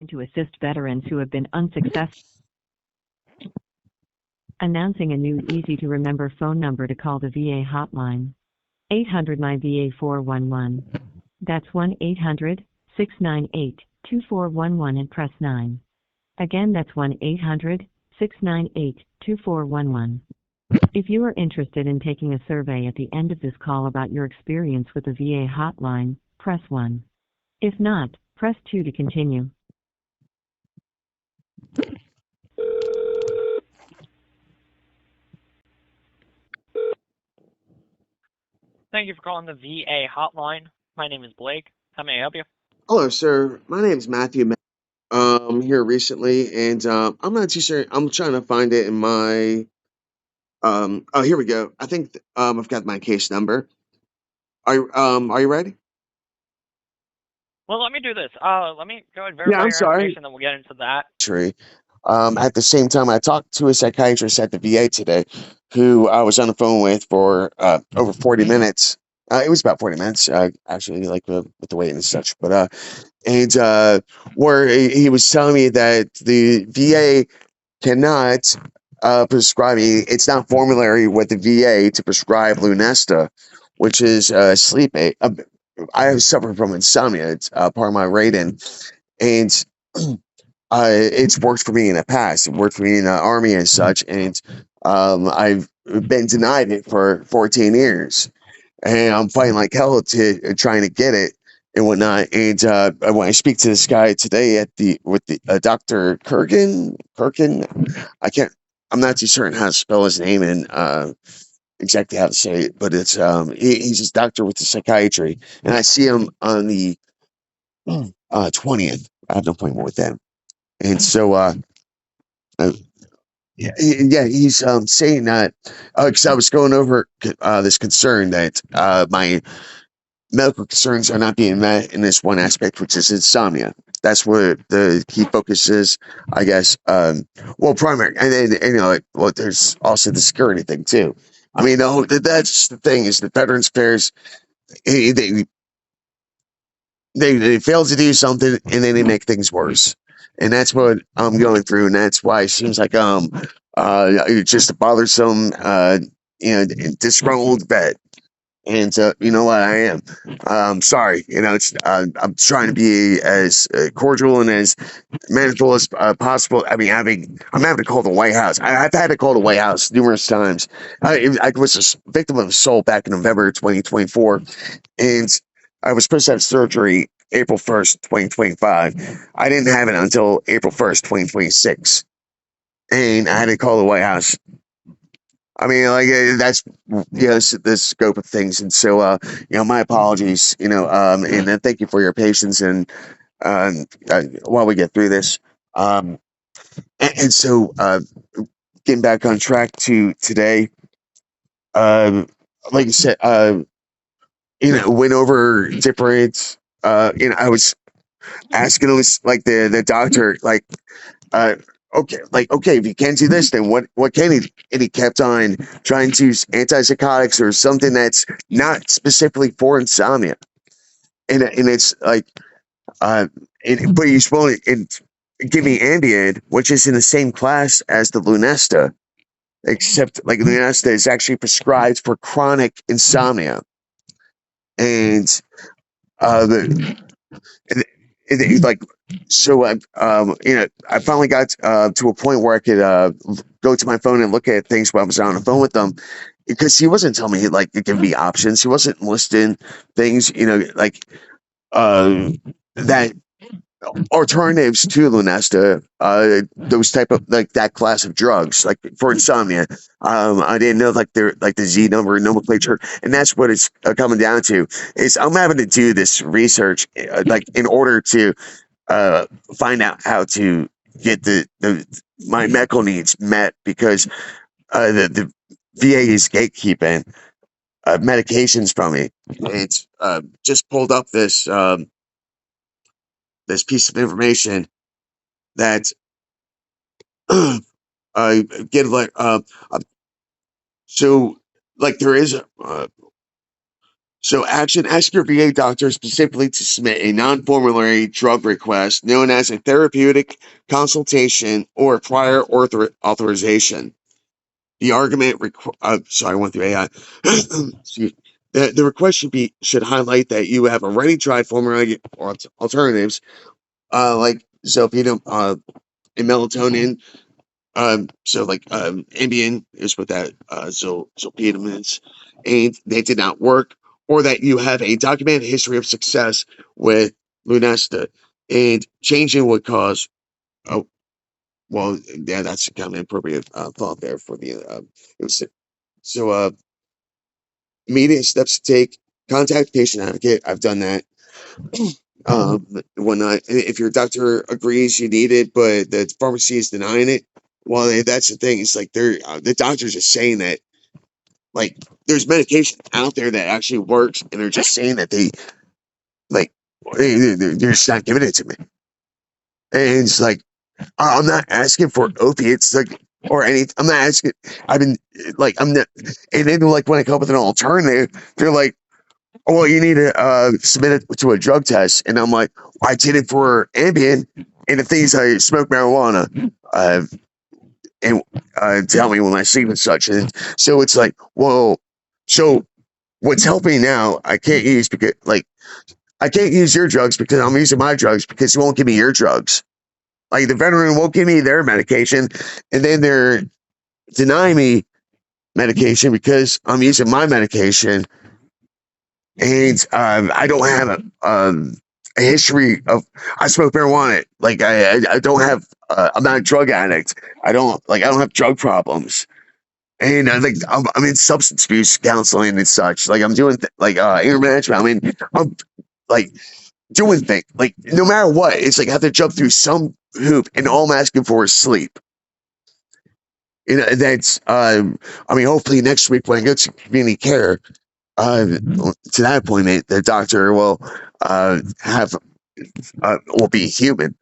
to assist veterans who have been unsuccessful. Announcing a new easy-to-remember phone number to call the VA hotline. 800 my VA 411. That's 1-800-698-2411 and press 9. Again, that's 1-800-698-2411. If you are interested in taking a survey at the end of this call about your experience with the VA hotline, press 1. If not, press 2 to continue. Thank you for calling the VA hotline. My name is Blake. How may I help you? Hello, sir. My name's Matthew. Here recently, and I'm not too sure. I'm trying to find it in my. Oh, here we go. I think I've got my case number. Are you ready? Well, let me do this. Let me go ahead and Yeah, verify I'm your sorry. information, then we'll get into that. True. At the same time, I talked to a psychiatrist at the VA today, who I was on the phone with for over 40 minutes. It was about 40 minutes, actually, like with the wait and such. But and where he was telling me that the VA cannot prescribe me. It's not formulary with the VA to prescribe Lunesta, which is sleep aid. I suffer from insomnia. It's part of my rating, and it's worked for me in the past. It worked for me in the army and such, and I've been denied it for 14 years, and I'm fighting like hell to trying to get it and whatnot. And when I speak to this guy today at the with the Dr. Kirkin, I can't. I'm not too certain how to spell his name and exactly how to say it, but it's he's just doctor with the psychiatry, and I see him on the 20th. I have an appointment with them, and so uh yeah, yeah, he's saying that because I was going over this concern that my medical concerns are not being met in this one aspect, which is insomnia. That's where the key focus is, I guess. Well, primary, and then and, well, there's also the security thing too. I mean, that's the thing is the Veterans Affairs. eh, They they fail to do something, and then they make things worse, and that's what I'm going through, and that's why it seems like it's just a bothersome disgruntled vet. And you know what? I am. Sorry. It's I'm trying to be as cordial and as manageable as possible. I mean, I'm having to call the White House. I've had to call the White House numerous times. I was a victim of assault back in November 2024, and I was supposed to have surgery April 1st, 2025. I didn't have it until April 1st, 2026, and I had to call the White House. I mean, like that's the scope of things, and so my apologies, and thank you for your patience, and while we get through this, um, and so getting back on track to today, um, like I said, went over different, I was asking us like the doctor, like uh okay, if you can't do this, then what can he? And he kept on trying to use antipsychotics or something that's not specifically for insomnia, and it's like but he's willing and give me Ambien, which is in the same class as the Lunesta, except like Lunesta is actually prescribed for chronic insomnia, and the and, like so I finally got to a point where I could go to my phone and look at things while I was on the phone with them, because he wasn't telling me like there can be options. He wasn't listing things, like uh that alternatives to Lunesta, those type of like that class of drugs, like for insomnia. I didn't know like they're like the Z number nomenclature, and that's what it's coming down to. Is I'm having to do this research, like in order to uh, find out how to get the my medical needs met, because the VA is gatekeeping medications from me. It's just pulled up this piece of information that I get like so like there is So action, ask your VA doctor specifically to submit a non-formulary drug request known as a therapeutic consultation or prior authorization. The argument, sorry, I went through AI. The request should highlight that you have already tried formulary alternatives, like zolpidem and melatonin. So like Ambien is what that zolpidem is, and they did not work, or that you have a documented history of success with Lunesta, and changing would cause. Oh, well, yeah, that's kind of an appropriate thought there for the. So, immediate steps to take: contact patient advocate. I've done that. Whatnot. If your doctor agrees you need it, but the pharmacy is denying it, well, that's the thing. It's like the doctors are saying that, like, there's medication out there that actually works, and they're just saying that like they're just not giving it to me. And it's like I'm not asking for opiates, like, or any. I'm not asking. I've been like I'm not. And then like when I come up with an alternative, they're like, "Oh, well, you need to submit it to a drug test," and I'm like, "I did it for Ambien, and the things I smoke marijuana, and tell me when I sleep and such." And so it's like, well, so what's helping now? I can't use because like I can't use your drugs because I'm using my drugs because you won't give me your drugs. Like the veteran won't give me their medication, and then they're denying me medication because I'm using my medication, and I don't have a history of I smoke marijuana. Like I don't have. I'm not a drug addict. I don't have drug problems. And I'm in substance abuse counseling and such. Like I'm doing anger management. I mean, I'm like doing things. Like no matter what, it's like I have to jump through some hoop, and all I'm asking for is sleep. You know, that's I mean, hopefully next week when I go to community care, to that appointment, the doctor will have will be human.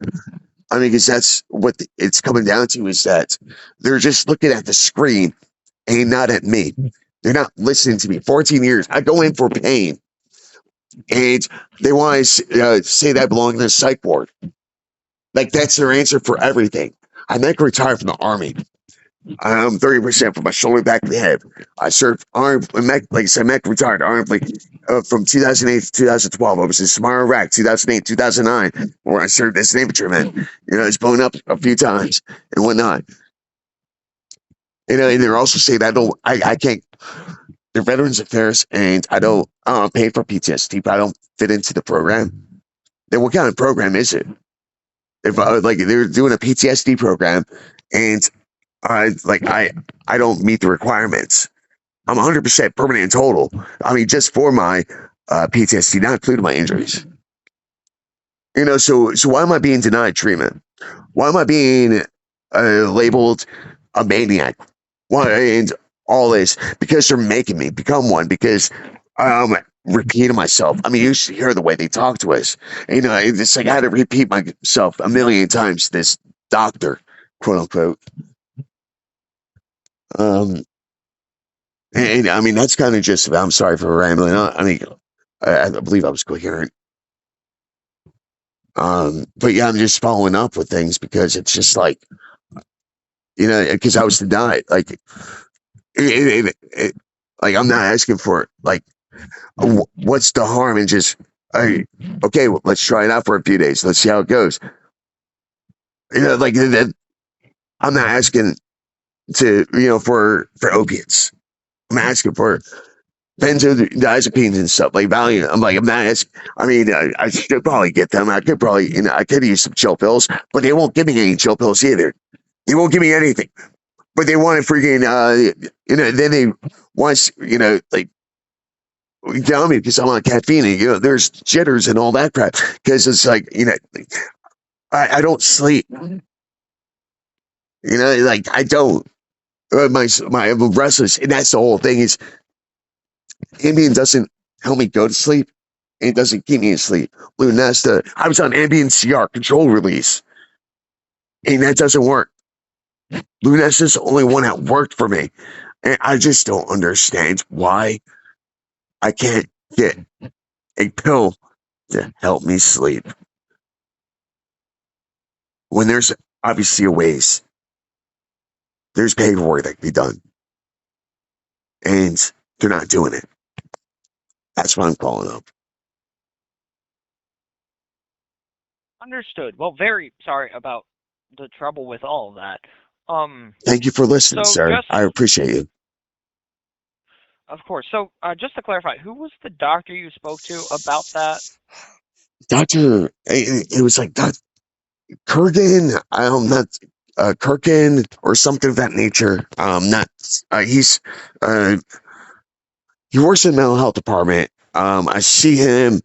I mean, because that's what it's coming down to is that they're just looking at the screen and not at me. They're not listening to me. 14 years. I go in for pain, and they want to say that I belong in a psych ward. Like that's their answer for everything. I'm not retired from the army. I'm 30% from my shoulder back to the head. I served armed, like I said, Mech retired armed from 2008 to 2012. I was in Samara, Iraq, 2008, 2009, where I served as an infantryman. You know, it's blown up a few times and whatnot. You know, and they're also saying I can't. They're Veterans Affairs, and I don't pay for PTSD, but I don't fit into the program. Then what kind of program is it? If they're doing a PTSD program, and I don't meet the requirements. I'm 100% permanent and total. I mean, just for my PTSD, not including my injuries. You know, so why am I being denied treatment? Why am I being labeled a maniac? Why and all this? Because they're making me become one. Because I'm repeating myself. I mean, you should hear the way they talk to us. You know, it's like I had to repeat myself a million times to this doctor, quote unquote. And I mean, that's kind of just, I'm sorry for rambling on. I mean, I believe I was coherent. But yeah, I'm just following up with things because it's just like, you know, because I was denied. Like, like I'm not asking for it. Like, what's the harm in just, okay, well, let's try it out for a few days. Let's see how it goes. You know, like I'm not asking to, you know, for opiates. I'm asking for benzodiazepines and stuff like Valium. I'm like, I'm not asking. I mean, I should probably get them. I could probably, you know, I could use some chill pills, but they won't give me any chill pills either. They won't give me anything. But they want to freaking, you know, then they want, you know, like, tell me because I'm on caffeine and, you know, there's jitters and all that crap. Because it's like, you know, I don't sleep. You know, like I don't. I'm restless, and that's the whole thing. Is Ambien doesn't help me go to sleep. It doesn't keep me asleep. Lunesta, I was on Ambien CR control release, and that doesn't work. Lunesta's the only one that worked for me, and I just don't understand why I can't get a pill to help me sleep. When there's obviously a ways, there's paperwork that can be done, and they're not doing it. That's why I'm calling up. Understood. Well, very sorry about the trouble with all of that. Thank you for listening, So sir. just, I appreciate you. of course. So just to clarify, who was the doctor you spoke to about that? Doctor, it was like Dr. Kurgan, not Kirkin or something of that nature. Not uh, he works in the mental health department. I see him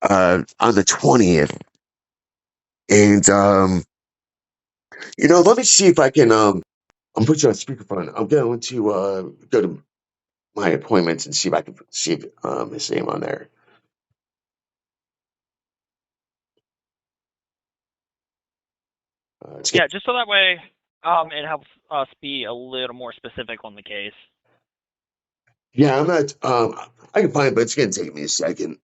on the 20th, and let me see if I can I'm put you on speakerphone. I'm going to go to my appointments and see if I can see if, his name on there. Yeah, just so that way it helps us be a little more specific on the case. Yeah, I'm not. I can find it, but it's gonna take me a second.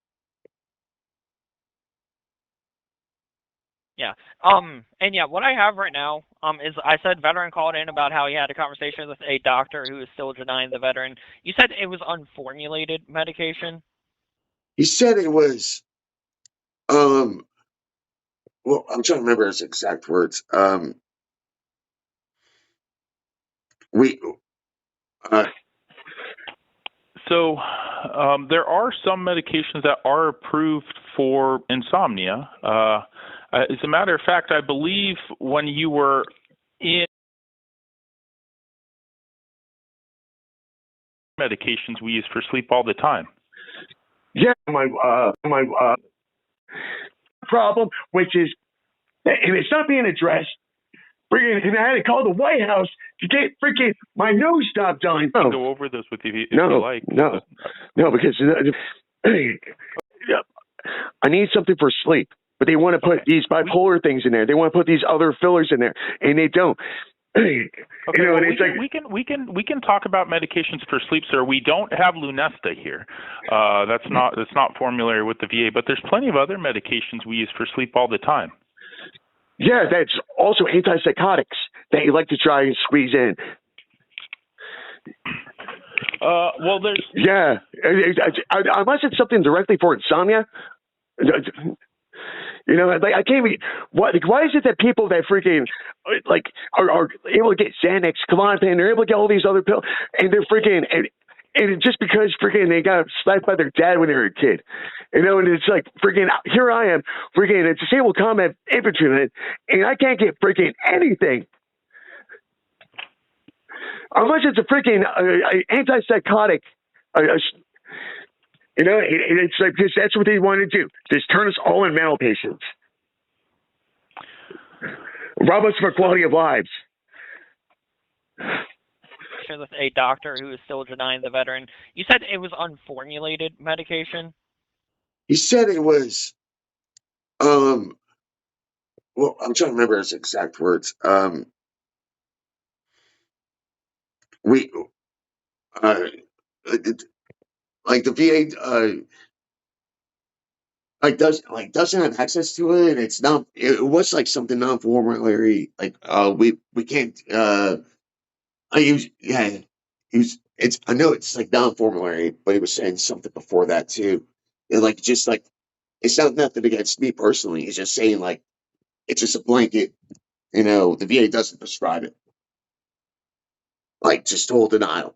Yeah. And yeah, what I have right now is I said veteran called in about how he had a conversation with a doctor who is still denying the veteran. You said it was unformulated medication. He said it was. Um. Well, I'm trying to remember his exact words. We. Uh, So there are some medications that are approved for insomnia. As a matter of fact, I believe when you were in medications we use for sleep all the time. yeah, my problem, which is, and it's not being addressed. And I had to call the White House to get freaking my nose job done. I can go over this with you if you like. No, because I need something for sleep, but they want to put these bipolar things in there. They want to put these other fillers in there, and they don't. Okay, we can talk about medications for sleep, sir. We don't have Lunesta here. That's not formulary with the VA, but there's plenty of other medications we use for sleep all the time. Yeah, that's also antipsychotics that you like to try and squeeze in. Well, there's unless it's something directly for insomnia. Like I can't even. Why is it that people that freaking are able to get Xanax, Klonopin, they're able to get all these other pills, and they're freaking and just because freaking they got slapped by their dad when they were a kid, and it's like freaking here I am freaking a disabled combat infantryman, and I can't get freaking anything. Unless it's a freaking antipsychotic. It's like because that's what they want to do. Just turn us all in mental patients. Rob us for quality of lives. With a doctor who is still denying the veteran. You said it was unformulated medication. He said it was. Well, I'm trying to remember his exact words. We. Like the VA doesn't have access to it. It's not. It was like something non-formulary. Like we can't. I use yeah. It's I know it's like non-formulary, but he was saying something before that too. And like just like it's not nothing against me personally. He's just saying like it's just a blanket. The VA doesn't prescribe it. Like just total denial.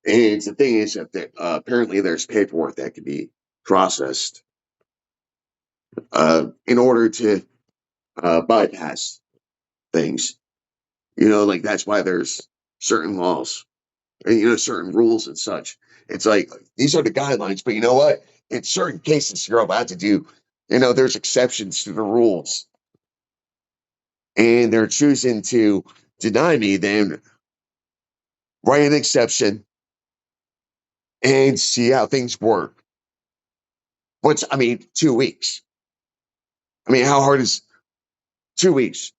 And the thing is that apparently there's paperwork that can be processed in order to bypass things. Like that's why there's certain laws and certain rules and such. It's like these are the guidelines, but you know what? In certain cases, you're allowed to do. There's exceptions to the rules, and they're choosing to deny me. Then write an exception and see how things work. 2 weeks. How hard is 2 weeks?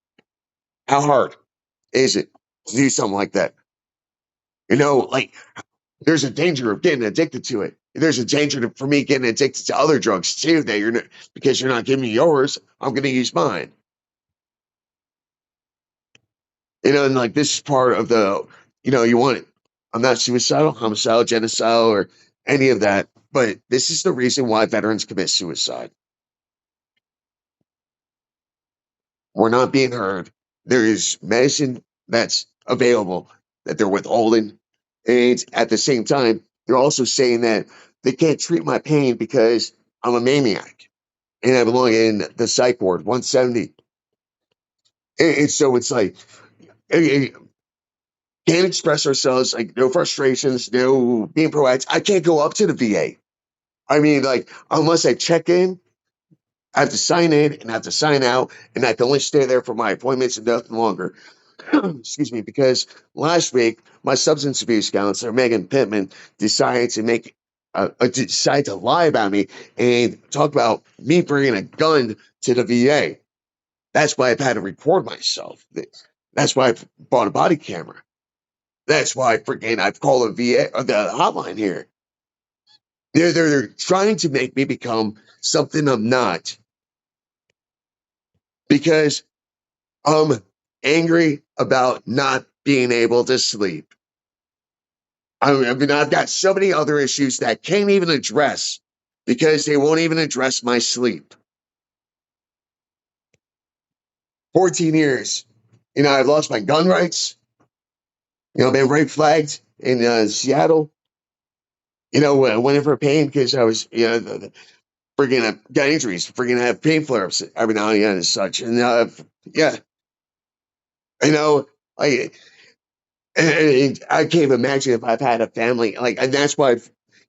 How hard is it to do something like that? Like There's a danger of getting addicted to it. There's a danger for me getting addicted to other drugs too. That you're not, because you're not giving me yours, I'm going to use mine. And like this is part of the, you want it. I'm not suicidal, homicidal, genocidal, or any of that. But this is the reason why veterans commit suicide. We're not being heard. There is medicine that's available that they're withholding. And at the same time, they're also saying that they can't treat my pain because I'm a maniac and I belong in the psych ward 170. And so it's like, can't express ourselves, like no frustrations, no being proactive. I can't go up to the VA. I mean, like, unless I check in, I have to sign in and I have to sign out, and I can only stay there for my appointments and nothing longer. Excuse me, because last week my substance abuse counselor Megan Pittman decided to lie about me and talk about me bringing a gun to the VA. That's why I've had to record myself. That's why I've bought a body camera. That's why I've called the VA or the hotline here. They're trying to make me become something I'm not because I'm angry about not being able to sleep. I mean, I've got so many other issues that I can't even address because they won't even address my sleep. 14 years. I've lost my gun rights. Been rape flagged in Seattle. I went in for pain because I was, freaking got injuries, freaking have pain flare-ups every now and again and such. And yeah, I I can't imagine if I've had a family and that's why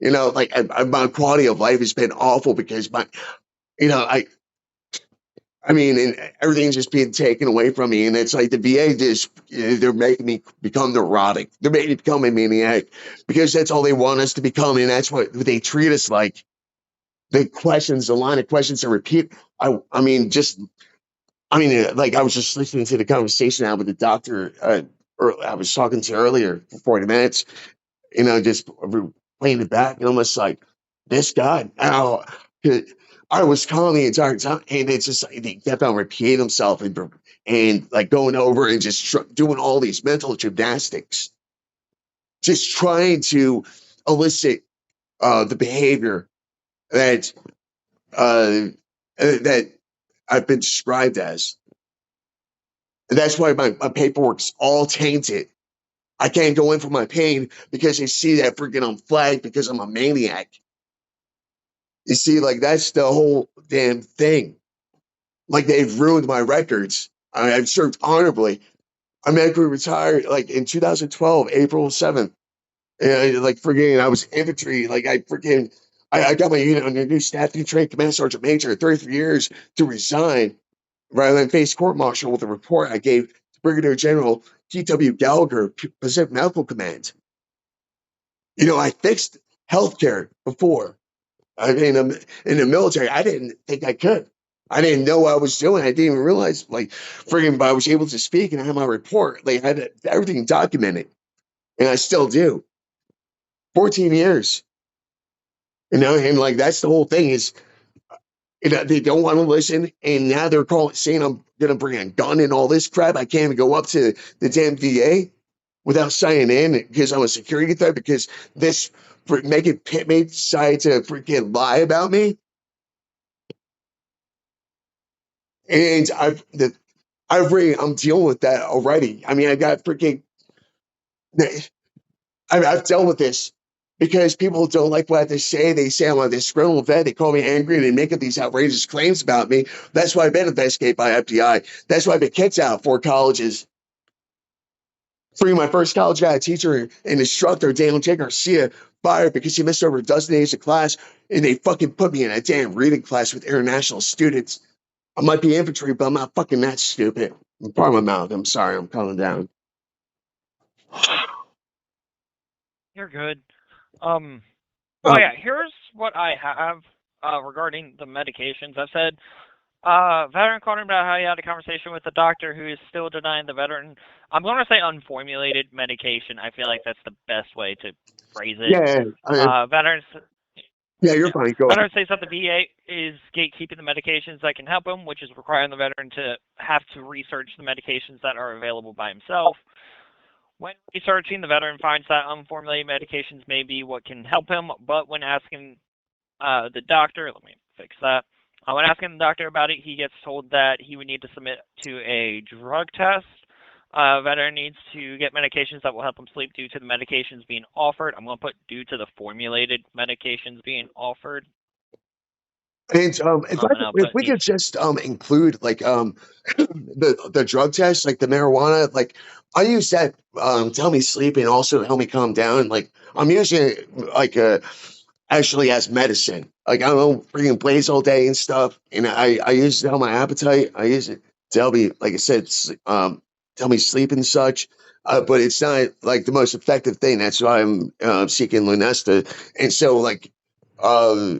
my quality of life has been awful because you know, I I mean, and everything's just being taken away from me, and it's like the VA they're making me become neurotic. They're making me become a maniac because that's all they want us to become, and that's what they treat us like. The line of questions are repeat. Like I was just listening to the conversation I had with the doctor, or I was talking to earlier for 40 minutes, just playing it back, and almost like this guy. Now, I was calm the entire time, and it's just like he kept on repeating himself and like going over and just doing all these mental gymnastics, just trying to elicit the behavior that that I've been described as. And that's why my paperwork's all tainted. I can't go in for my pain because they see that freaking I'm flagged because I'm a maniac. You see, like that's the whole damn thing. Like they've ruined my records. I've served honorably. I medically retired like in 2012, April 7th. And like freaking, I was infantry. Like I got my unit under new staffing trained command sergeant major at 33 years to resign rather than face court martial with a report I gave to Brigadier General T.W. Gallagher, Pacific Medical Command. I fixed healthcare before. I mean, in the military, I didn't think I could. I didn't know what I was doing. I didn't even realize, but I was able to speak and I had my report. Like, I had everything documented, and I still do. 14 years, and like that's the whole thing is, they don't want to listen, and now they're saying I'm gonna bring a gun and all this crap. I can't even go up to the damn VA without signing in because I'm a security threat because this Megan Pittman decided to freaking lie about me. And I'm dealing with that already. I mean, I got freaking, I've dealt with this because people don't like what I have to say. They say I'm a disgruntled vet. They call me angry and they make up these outrageous claims about me. That's why I've been investigated by FBI. That's why I've been kicked out of 4 colleges. Free my first college guy, a teacher and instructor, Daniel J. Garcia, fired because he missed over a dozen days of class, and they fucking put me in a damn reading class with international students. I might be infantry, but I'm not fucking that stupid. Pardon my mouth. I'm sorry. I'm calling down. You're good. Yeah, here's what I have regarding the medications. I've said Veteran called him about how he had a conversation with the doctor who is still denying the veteran. I'm going to say unformulated medication. I feel like that's the best way to phrase it. Veterans. Yeah, you're fine. Go Veteran ahead. states that the VA is gatekeeping the medications that can help him, which is requiring the veteran to have to research the medications that are available by himself. When researching, the veteran finds that unformulated medications may be what can help him, but when asking the doctor, let me fix that. When asking the doctor about it, he gets told that he would need to submit to a drug test. Veteran needs to get medications that will help him sleep due to the medications being offered. I'm going to put due to the formulated medications being offered. And if we could just include like the drug test, like the marijuana, like I use that to help me sleep and also help me calm down. Like I'm using it like actually as medicine. Like I don't freaking blaze all day and stuff, and I use it to help my appetite. I use it to help me, like I said, to help me sleep and such. But it's not like the most effective thing. That's why I'm seeking Lunesta. And so like the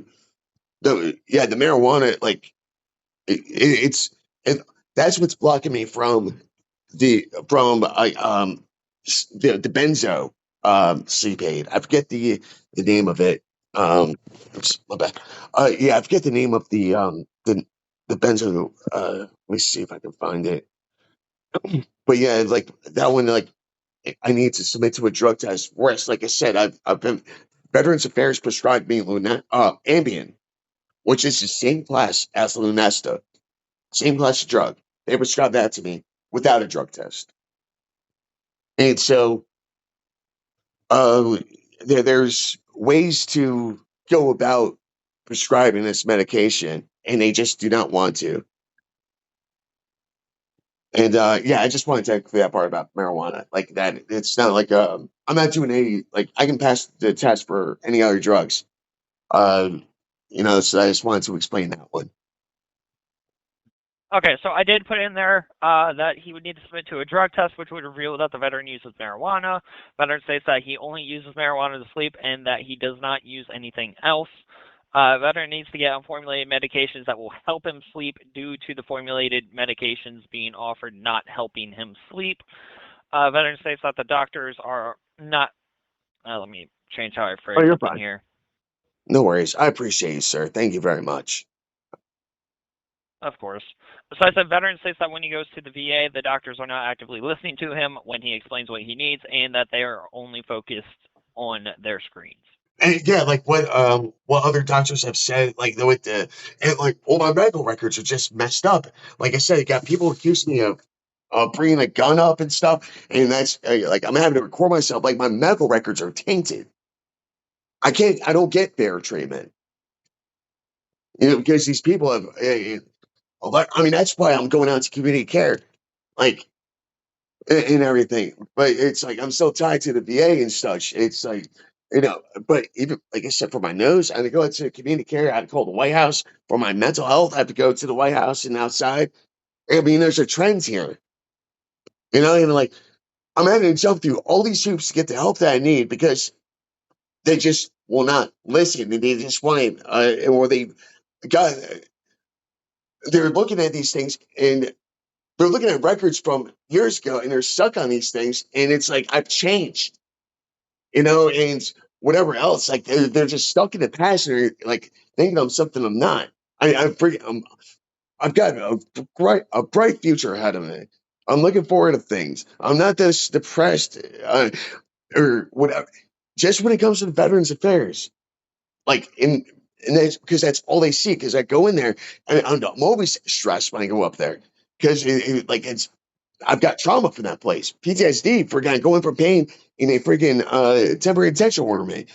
marijuana, like it's that's what's blocking me from the benzo sleep aid. I forget the name of it. Oops, my bad. Yeah, I forget the name of the benzo. Let me see if I can find it. But yeah, like that one, like I need to submit to a drug test. Whereas, like I said, I've been Veterans Affairs prescribed me Ambien, which is the same class as Lunesta, same class of drug. They prescribed that to me without a drug test. And so uh, there's ways to go about prescribing this medication, and they just do not want to. And yeah, I just wanted to clear that part about marijuana. Like that, it's not like I'm not doing any like I can pass the test for any other drugs. Um, so I just wanted to explain that one. Okay, so I did put in there that he would need to submit to a drug test, which would reveal that the veteran uses marijuana. Veteran states that he only uses marijuana to sleep and that he does not use anything else. Veteran needs to get on formulated medications that will help him sleep due to the formulated medications being offered not helping him sleep. Veteran states that the doctors are not. Let me change how I phrase Oh, you're something fine. here. No worries. I appreciate you, sir. Thank you very much. Of course. So I said veteran states that when he goes to the VA, the doctors are not actively listening to him when he explains what he needs and that they are only focused on their screens. And yeah, like what other doctors have said, like with the and like all my medical records are just messed up. Like I said, you got people accusing me of bringing a gun up and stuff, and that's like I'm having to record myself. Like my medical records are tainted. I don't get fair treatment, because these people have. I mean, that's why I'm going out to community care, like and everything. But it's like I'm so tied to the VA and such. It's like but even like I said, for my nose, I had to go to community care. I had to call the White House for my mental health. I have to go to the White House and outside. I mean, there's a trend here, and like I'm having to jump through all these hoops to get the help that I need because they just will not listen. And they just want or got they're looking at these things and they're looking at records from years ago and they're stuck on these things. And it's like I've changed, and whatever else. Like they're just stuck in the past and they're like thinking I'm something I'm not. I've got a bright future ahead of me. I'm looking forward to things. I'm not this depressed or whatever. Just when it comes to the Veterans Affairs, like and that's because that's all they see. Because I go in there and I'm always stressed when I go up there because it's I've got trauma from that place, PTSD for going from pain in a freaking temporary detention order me.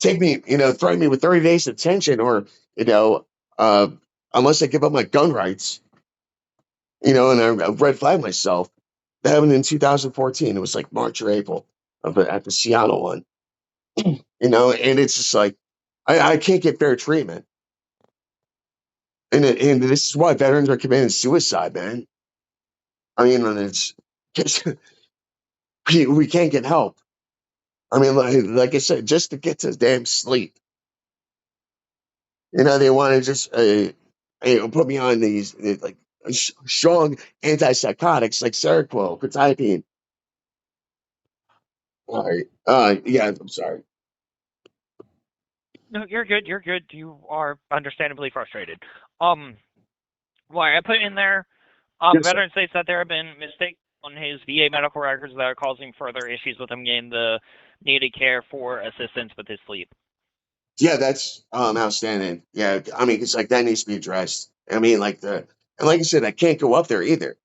Take me, threaten me with 30 days detention or, uh, unless I give up my gun rights, and I red flag myself. That happened in 2014. It was like March or April at the Seattle one, and it's just like, I can't get fair treatment. And this is why veterans are committing suicide, man. I mean, and it's we can't get help. I mean, like I said, just to get to damn sleep. They want to just put me on these like strong antipsychotics like Seroquel, quetiapine. All right. Yeah, I'm sorry. No, you're good. You're good. You are understandably frustrated. Why I put in there, Yes, sir. veteran states that there have been mistakes on his VA medical records that are causing further issues with him getting the needed care for assistance with his sleep. Yeah, that's outstanding. Yeah, I mean, it's like that needs to be addressed. I mean, and like I said, I can't go up there either.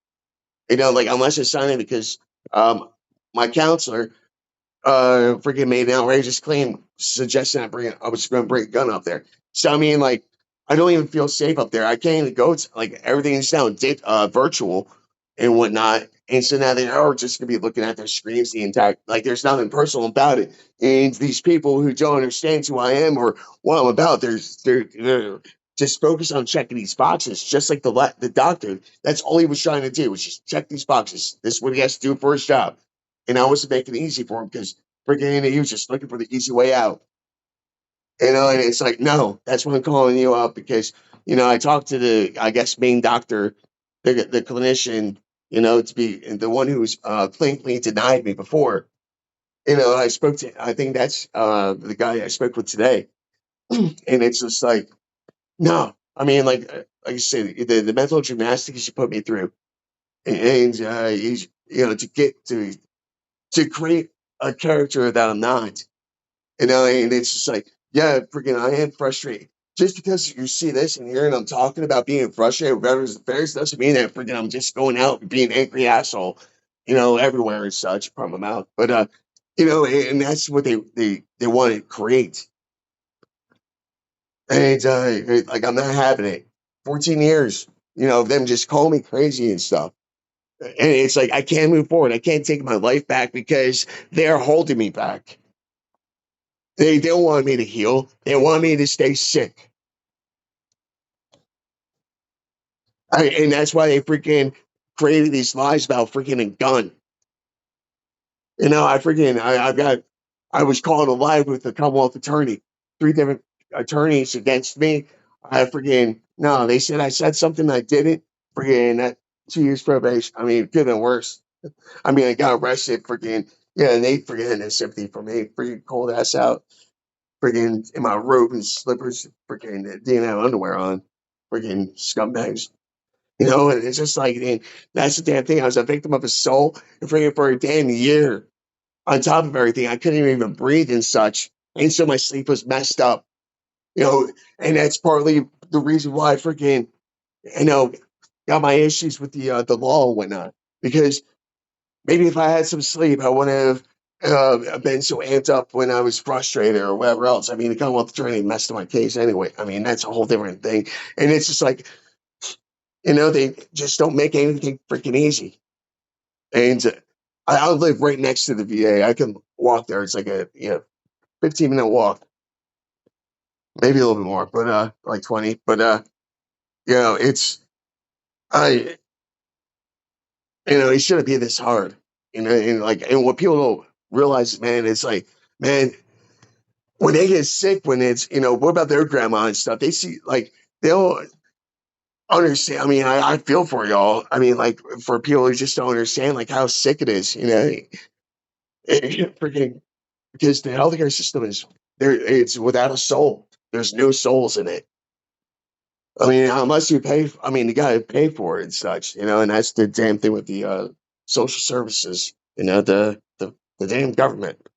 Like unless it's signed because my counselor freaking made an outrageous claim suggesting I was going to bring a gun up there. So I mean, like, I don't even feel safe up there. I can't even go to like everything's now virtual and whatnot. And so now they are just going to be looking at their screens the entire like. There's nothing personal about it. And these people who don't understand who I am or what I'm about, they're just focused on checking these boxes, just like the doctor. That's all he was trying to do was just check these boxes. This is what he has to do for his job. And I wasn't making it easy for him because freaking he was just looking for the easy way out. And it's like, no, that's why I'm calling you up because, I talked to the, I guess, main doctor, the clinician, to be the one who's cleanly denied me before. I think that's the guy I spoke with today. And it's just like, no, I mean, like I said, the mental gymnastics you put me through and he's, to create a character that I'm not. And it's just like, yeah, freaking, I am frustrated. Just because you see this and here and I'm talking about being frustrated with Veterans Affairs doesn't mean that freaking I'm just going out and being an angry asshole, everywhere and such from my mouth. But and that's what they want to create. And like I'm not having it. 14 years, them just call me crazy and stuff. And it's like I can't move forward. I can't take my life back because they're holding me back. They don't want me to heal. They want me to stay sick. And that's why they freaking created these lies about freaking a gun. I was called a lie with the Commonwealth attorney. 3 different attorneys against me. No, they said I said something I didn't. Freaking 2 years probation. I mean, it could have been worse. I mean, I got arrested freaking, yeah, and they freaking had no sympathy for me. Freaking cold ass out. Freaking in my robe and slippers. Freaking didn't have underwear on. Freaking scumbags. And it's just like, man, that's the damn thing. I was a victim of assault and freaking for a damn year. On top of everything, I couldn't even breathe and such. And so my sleep was messed up, and that's partly the reason why I freaking, got my issues with the law and whatnot. Because maybe if I had some sleep, I wouldn't have been so amped up when I was frustrated or whatever else. I mean, the Commonwealth attorney messed up my case anyway. I mean, that's a whole different thing. And it's just like, they just don't make anything freaking easy. And I live right next to the VA. I can walk there. It's like a 15-minute walk, maybe a little bit more, but like 20. But it's I it shouldn't be this hard. And what people don't realize, man, it's like, man, when they get sick, when it's what about their grandma and stuff? They see like they'll understand. I mean, I feel for y'all. I mean, like for people who just don't understand like how sick it is, freaking because the healthcare system is there. It's without a soul. There's no souls in it. I mean, unless you pay. I mean, you gotta pay for it and such, and that's the damn thing with the social services. The damn government.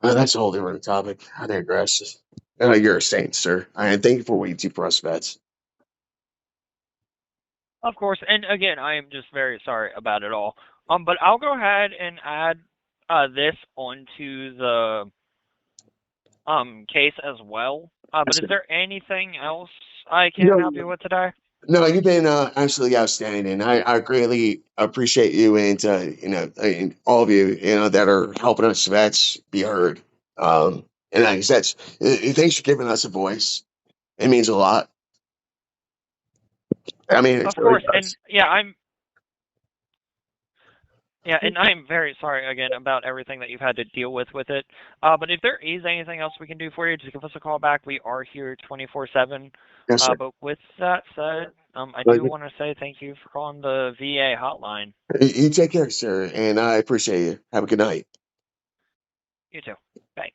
That's a whole different topic. I digress. You're a saint, sir. And thank you for what you do for us vets. Of course, and again, I am just very sorry about it all. But I'll go ahead and add this onto the case as well. But is there anything else I can help you with today? No, you've been absolutely outstanding, and I greatly appreciate you and and all of you that are helping us vets be heard. And I guess thanks for giving us a voice. It means a lot. I mean, of course, and yeah, Yeah, and I am very sorry again about everything that you've had to deal with it. But if there is anything else we can do for you, just give us a call back. We are here 24/7. Yes, sir. But with that said, I Well, do want to say thank you for calling the VA hotline. you take care, sir, and I appreciate you. Have a good night. You too. Bye.